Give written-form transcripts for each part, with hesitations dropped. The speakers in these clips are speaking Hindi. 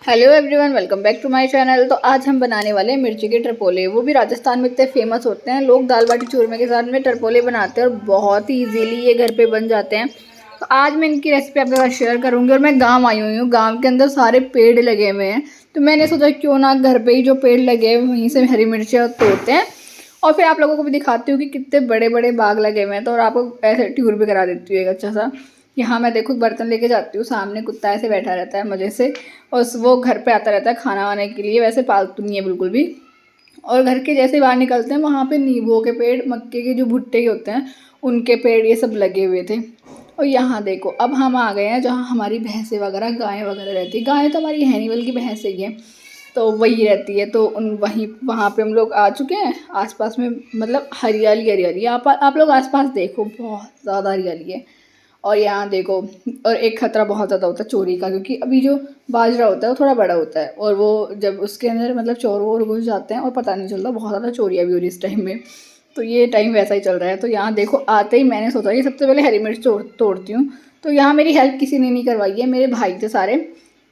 Hello everyone, welcome back to my channel. तो आज हम बनाने वाले हैं मिर्ची के टरपोले। वो भी राजस्थान में इतने फेमस होते हैं। लोग दाल बाटी चूरमे के साथ में टरपोले बनाते हैं और बहुत ही इजीली ये घर पे बन जाते हैं। तो आज मैं इनकी रेसिपी आपके साथ शेयर करूंगी। और मैं गांव आई हुई हूँ, गांव के अंदर सारे पेड़ लगे हुए हैं। तो मैंने सोचा क्यों ना घर पे ही जो पेड़ लगे हैं वहीं से हरी मिर्चियाँ तोड़ते हैं और फिर आप लोगों को भी दिखाती हूँ कि कितने बड़े बड़े बाग लगे हुए हैं। तो और आपको ऐसे टूर भी करा देती हूँ एक अच्छा सा। यहाँ मैं देखो बर्तन लेके जाती हूँ, सामने कुत्ता ऐसे बैठा रहता है मज़े से और वो घर पे आता रहता है खाना वाने के लिए। वैसे पालतू नहीं है बिल्कुल भी। और घर के जैसे बाहर निकलते हैं वहाँ पे नींबुओं के पेड़, मक्के के जो भुट्टे ही होते हैं उनके पेड़ ये सब लगे हुए थे। और यहाँ देखो अब हम आ गए हैं जहाँ हमारी भैंसें वगैरह गायें वगैरह रहती है। गायें तो हमारी है नहीं बल्कि भैंसें ही हैं, तो वही रहती है। तो उन वहीं वहाँ पे हम लोग आ चुके हैं। आसपास में मतलब हरियाली हरियाली, आप लोग आसपास देखो बहुत ज़्यादा हरियाली है। और यहाँ देखो, और एक खतरा बहुत ज़्यादा होता है चोरी का, क्योंकि अभी जो बाजरा होता है वो थोड़ा बड़ा होता है और वो जब उसके अंदर मतलब चोर वोर घुस जाते हैं और पता नहीं चलता। बहुत ज़्यादा चोरियाँ भी हो रही इस टाइम में। तो ये टाइम वैसा ही चल रहा है। तो यहाँ देखो आते ही मैंने सोचा कि सबसे पहले हरी मिर्च तोड़ती हूँ। तो यहाँ मेरी हेल्प किसी ने नहीं करवाई है, मेरे भाई थे सारे।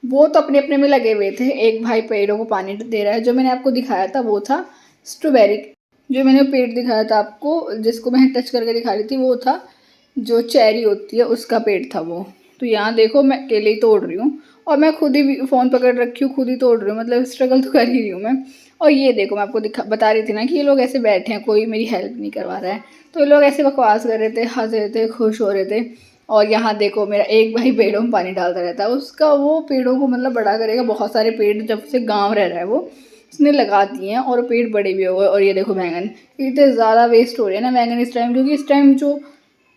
वो तो अपने अपने में लगे हुए थे। एक भाई पेड़ों को पानी दे रहा है। जो मैंने आपको दिखाया था वो था स्ट्रॉबेरी। जो मैंने पेड़ दिखाया था आपको, जिसको मैं टच करके दिखा रही थी, वो था जो चेरी होती है उसका पेड़ था वो। तो यहाँ देखो मैं अकेले ही तोड़ रही हूँ और मैं खुद ही फ़ोन पकड़ रखी हूँ, खुद ही तोड़ रही हूँ। मतलब स्ट्रगल तो कर ही रही हूँ मैं। और ये देखो मैं आपको बता रही थी ना कि ये लोग ऐसे बैठे हैं, कोई मेरी हेल्प नहीं करवा रहा है। तो ये लोग ऐसे बकवास कर रहे थे, हंस रहे थे, खुश हो रहे थे। और यहाँ देखो मेरा एक भाई पेड़ों में पानी डालता रहता है। उसका वो पेड़ों को मतलब बड़ा करेगा। बहुत सारे पेड़ जब से गाँव रह रहा है वो उसने लगा दिए हैं और पेड़ बड़े भी हो गए। और ये देखो बैंगन इतने ज़्यादा वेस्ट हो रहे हैं ना बैंगन इस टाइम, क्योंकि इस टाइम जो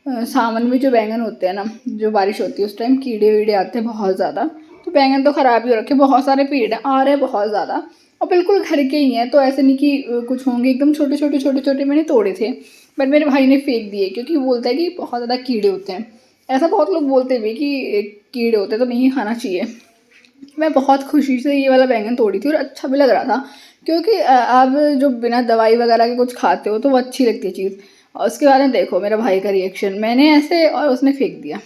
सावन में जो बैंगन होते हैं ना, जो बारिश होती है उस टाइम कीड़े वीड़े आते हैं बहुत ज़्यादा। तो बैंगन तो ख़राब ही हो रखे। बहुत सारे पेड़ आ रहे हैं बहुत ज़्यादा और बिल्कुल घर के ही हैं। तो ऐसे नहीं कि कुछ होंगे, एकदम छोटे छोटे छोटे छोटे मैंने तोड़े थे। बट मेरे भाई ने फेंक दिए क्योंकि वो बोलता है कि बहुत ज़्यादा कीड़े होते हैं। ऐसा बहुत लोग बोलते भी कि कीड़े होते हैं तो नहीं खाना चाहिए। मैं बहुत खुशी से ये वाला बैंगन तोड़ी थी और अच्छा भी लग रहा था, क्योंकि आप जो बिना दवाई वगैरह के कुछ खाते हो तो वो अच्छी लगती है चीज़। और उसके बाद में देखो मेरा भाई का रिएक्शन, मैंने ऐसे और उसने फेंक दिया।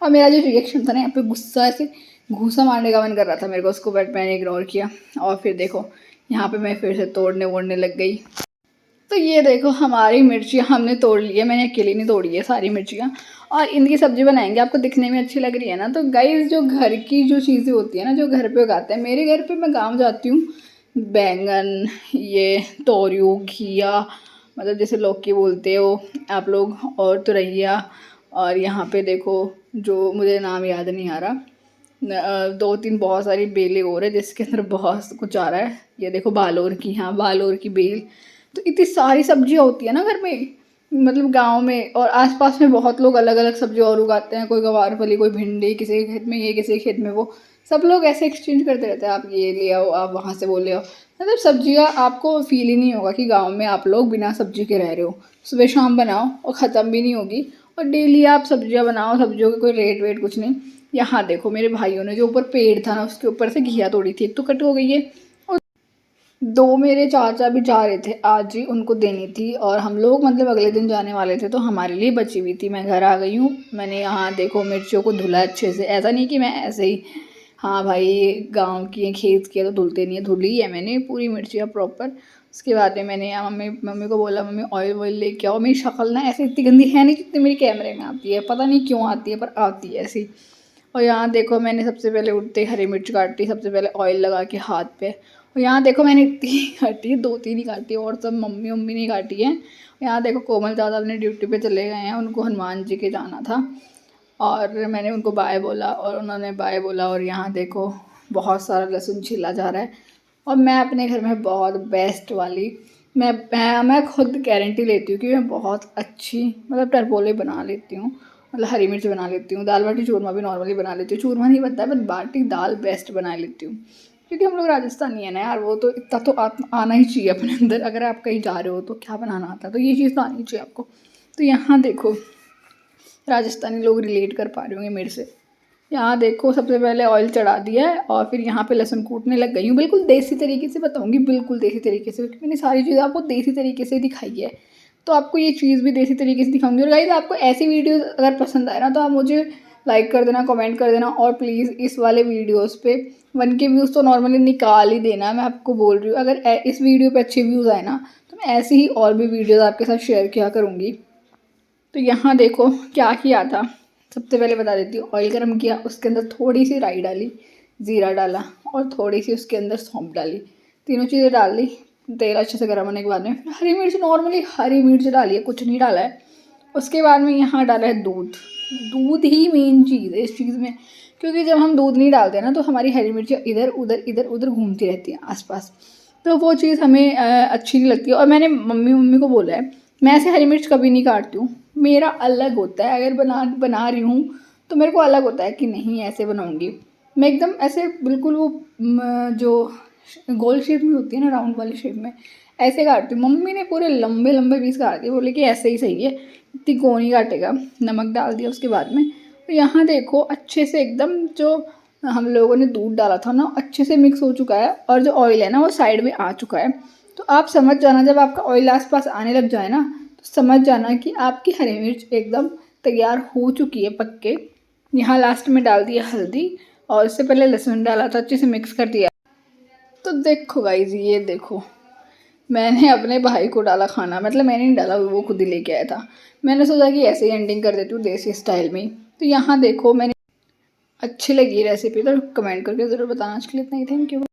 और मेरा जो रिएक्शन था ना यहाँ पे गुस्सा, ऐसे घूसा मारने का मन कर रहा था मेरे को उसको, बट मैंने इग्नोर किया। और फिर देखो यहाँ पे मैं फिर से तोड़ने वोड़ने लग गई। तो ये देखो हमारी मिर्चियाँ हमने तोड़ ली है। मैंने अकेली नहीं तोड़ी है सारी मिर्चियाँ। और इनकी सब्ज़ी बनाएंगे, आपको दिखने में अच्छी लग रही है ना। तो गाइस जो घर की जो चीज़ें होती है ना, जो घर पे उगाते हैं, मेरे घर पे मैं गांव जाती हूँ, बैंगन, ये तोरियो, घिया, मतलब जैसे लौकी बोलते हो आप लोग, और तुरैया। और यहाँ पे देखो जो मुझे नाम याद नहीं आ रहा, दो तीन बहुत सारी बेलें और है जिसके अंदर बहुत कुछ आ रहा है। ये देखो बालोर की, हाँ बालोर की बेल। तो इतनी सारी सब्जियां होती है ना घर में, मतलब गांव में। और आसपास में बहुत लोग अलग अलग सब्जी और उगाते हैं। कोई गवार फली, कोई भिंडी, किसी के खेत में ये, किसी के खेत में वो। सब लोग ऐसे एक्सचेंज करते रहते हैं, आप ये ले आओ, आप वहाँ से वो ले आओ। मतलब सब्जियाँ आपको फील ही नहीं होगा कि गाँव में आप लोग बिना सब्जी के रह रहे हो। सुबह शाम बनाओ और ख़त्म भी नहीं होगी। और डेली आप सब्जियाँ बनाओ, सब्जियों के कोई रेट वेट कुछ नहीं। यहाँ देखो मेरे भाइयों ने जो ऊपर पेड़ था ना उसके ऊपर से घिया तोड़ी थी, एक तो कट हो गई है। और दो मेरे चाचा भी जा रहे थे आज ही, उनको देनी थी। और हम लोग मतलब अगले दिन जाने वाले थे तो हमारे लिए बची हुई थी। मैं घर आ गई हूँ। मैंने यहाँ देखो मिर्चियों को धुला अच्छे से, ऐसा नहीं कि मैं ऐसे ही, हाँ भाई गांव की है खेत की है तो धुलते नहीं है, धुली है मैंने पूरी मिर्चियाँ प्रॉपर। उसके बाद में मैंने यहाँ मम्मी को बोला मम्मी ऑयल वॉयल लेके आओ। मेरी शक्ल ना ऐसे इतनी गंदी है नहीं जितनी मेरी कैमरे में आती है, पता नहीं क्यों आती है पर आती है ऐसी। और यहाँ देखो मैंने सबसे पहले उठते हरी मिर्च काटी, सबसे पहले ऑयल लगा के हाथ पे। और यहाँ देखो मैंने इतनी काटी है, दो तीन ही काटी है और सब मम्मी मम्मी ने काटी है। यहाँ देखो कोमल दादा अपने ड्यूटी पे चले गए हैं, उनको हनुमान जी के जाना था और मैंने उनको बाय बोला और उन्होंने बाय बोला। और यहाँ देखो बहुत सारा लहसुन छिला जा रहा है। और मैं अपने घर में बहुत बेस्ट वाली, मैं खुद गारंटी लेती हूँ कि मैं बहुत अच्छी मतलब टरपोले बना लेती हूँ। मतलब हरी मिर्च बना लेती हूँ, दाल बाटी चूरमा भी नॉर्मली बना लेती हूँ। चूरमा नहीं बनता है बट बाटी दाल बेस्ट बना लेती हूँ, क्योंकि हम लोग राजस्थानी है ना यार। वो तो इतना तो आना ही चाहिए अपने अंदर। अगर आप कहीं जा रहे हो तो क्या बनाना आता है, तो ये चीज़ तो आनी चाहिए आपको। तो यहाँ देखो राजस्थानी लोग रिलेट कर पा रहे होंगे मेरे से। यहाँ देखो सबसे पहले ऑयल चढ़ा दिया है और फिर यहाँ पे लहसुन कूटने लग गई हूँ। बिल्कुल देसी तरीके से बताऊँगी, बिल्कुल देसी तरीके से, क्योंकि मैंने सारी चीज़ें आपको देसी तरीके से दिखाई है। तो आपको ये चीज़ भी देसी तरीके से दिखाऊंगी। और गाइस आपको ऐसी वीडियोस अगर पसंद आए ना तो आप मुझे लाइक कर देना, कमेंट कर देना और प्लीज़ इस वाले वीडियोस पे 1 के व्यूज़ तो नॉर्मली निकाल ही देना। मैं आपको बोल रही हूँ, अगर इस वीडियो पे अच्छे व्यूज़ आए ना तो मैं ऐसे ही और भी वीडियोज़ आपके साथ शेयर किया करूँगी। तो यहाँ देखो क्या किया था, सबसे पहले बता देती हूँ। ऑयल गर्म किया, उसके अंदर थोड़ी सी राई डाली, ज़ीरा डाला और थोड़ी सी उसके अंदर सौंफ डाली। तीनों चीज़ें डाल दी। तेल अच्छे से गर्म होने के बाद में फिर हरी मिर्च, नॉर्मली हरी मिर्च डाली है, कुछ नहीं डाला है। उसके बाद में यहाँ डाला है दूध। दूध ही मेन चीज़ है इस चीज़ में, क्योंकि जब हम दूध नहीं डालते ना तो हमारी हरी मिर्च इधर उधर घूमती रहती है आसपास, तो वो चीज़ हमें अच्छी नहीं लगती है। और मैंने मम्मी को बोला है, मैं ऐसे हरी मिर्च कभी नहीं काटती हूँ, मेरा अलग होता है। अगर बना रही हूँ तो मेरे को अलग होता है कि नहीं ऐसे बनाऊँगी मैं, एकदम ऐसे बिल्कुल वो जो गोल शेप में होती है ना, राउंड वाली शेप में ऐसे काटती हूँ। मम्मी ने पूरे लंबे लंबे पीस काट दिए, बोले कि ऐसे ही सही है, इतनी कौन ही काटेगा। नमक डाल दिया उसके बाद में। तो यहाँ देखो अच्छे से एकदम जो हम लोगों ने दूध डाला था ना अच्छे से मिक्स हो चुका है, और जो ऑयल है ना वो साइड में आ चुका है। तो आप समझ जाना, जब आपका ऑयल आस पास आने लग जाए ना तो समझ जाना कि आपकी हरी मिर्च एकदम तैयार हो चुकी है पक के। यहाँ लास्ट में डाल दिया हल्दी और इससे पहले लहसुन डाला था, अच्छे से मिक्स कर दिया। तो देखो गाइज, ये देखो मैंने अपने भाई को डाला खाना, मतलब मैंने नहीं डाला, वो खुद ही लेके आया था। मैंने सोचा कि ऐसे ही एंडिंग कर देती हूँ देसी स्टाइल में। तो यहाँ देखो, मैंने अच्छी लगी रेसिपी तो कमेंट करके ज़रूर बताना। आज के लिए इतना ही, थैंक यू।